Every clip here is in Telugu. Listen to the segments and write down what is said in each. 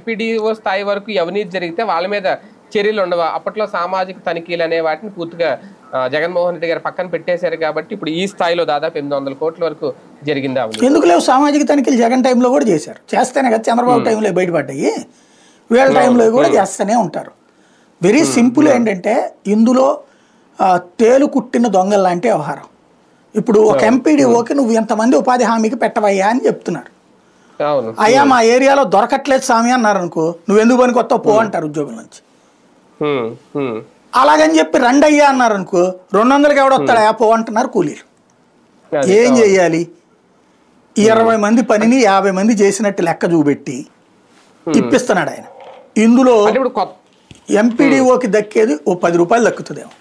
ఎంపీడీఓ స్థాయి వరకు అవినీతి జరిగితే వాళ్ళ మీద చర్యలు ఉండవు. అప్పట్లో సామాజిక తనిఖీలు అనే వాటిని పూర్తిగా జగన్మోహన్ రెడ్డి గారు పక్కన పెట్టేశారు కాబట్టి ఇప్పుడు ఈ స్థాయిలో దాదాపు 800 కోట్ల వరకు జరిగిందా? ఎందుకు లేవు సామాజిక తనిఖీలు? జగన్ టైంలో కూడా చేశారు, చేస్తేనే కదా చంద్రబాబు టైంలో బయటపడ్డాయి, వీళ్ళ టైంలో కూడా చేస్తూనే ఉంటారు. Very simple. ఏంటంటే ఇందులో తేలు కుట్టిన దొంగల లాంటి వ్యవహారం. ఇప్పుడు ఒక ఎంపీడీఓకి నువ్వు ఎంతమంది ఉపాధి హామీకి పెట్టవయ్యా అని చెప్తున్నారు. అయ్యా మా ఏరియాలో దొరకట్లేదు స్వామి అన్నారు అనుకో, నువ్వు ఎందుకు పని కొత్త పో అంటారు ఉద్యోగం నుంచి. అలాగని చెప్పి రండి అయ్యా అన్నారు అనుకో, 200కి ఎవడొస్తాడా పో అంటున్నారు కూలీలు. ఏం చెయ్యాలి? 20 మంది పనిని 50 మంది చేసినట్టు లెక్క చూపెట్టి ఇప్పిస్తున్నాడు ఆయన. ఇందులో ఎంపీడీఓకి దక్కేది ఓ 10 రూపాయలు దక్కుతుందేమో,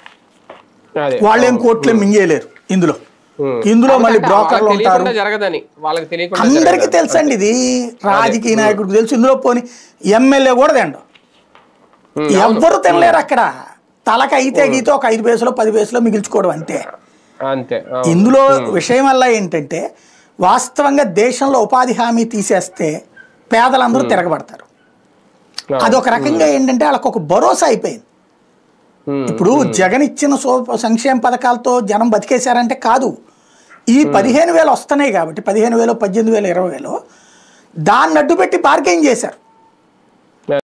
వాళ్ళేం కోట్లే మింగేయలేరు ఇందులో. ఇందులో మళ్ళీ బ్రోకర్లు ఉంటారు, అందరికీ తెలుసండి ఇది, రాజకీయ నాయకుడికి తెలుసు. ఇందులో పోని ఎమ్మెల్యే కూడా తిండు, ఎవ్వరు తినలేరు అక్కడ. తలకి అయితే గీతే ఒక 5 పైసలో 10 పైసలో మిగిల్చుకోవడం అంతే. ఇందులో విషయం వల్ల ఏంటంటే వాస్తవంగా దేశంలో ఉపాధి హామీ తీసేస్తే పేదలందరూ తిరగబడతారు. అదొక రకంగా ఏంటంటే వాళ్ళకు ఒక భరోసా అయిపోయింది. ఇప్పుడు జగన్ ఇచ్చిన సంక్షేమ పథకాలతో జనం బతికేశారంటే కాదు, ఈ 15,000 వస్తున్నాయి కాబట్టి 15,000, 18,000, 20,000 దాన్ని అడ్డుపెట్టి బార్గెయిన్ చేశారు.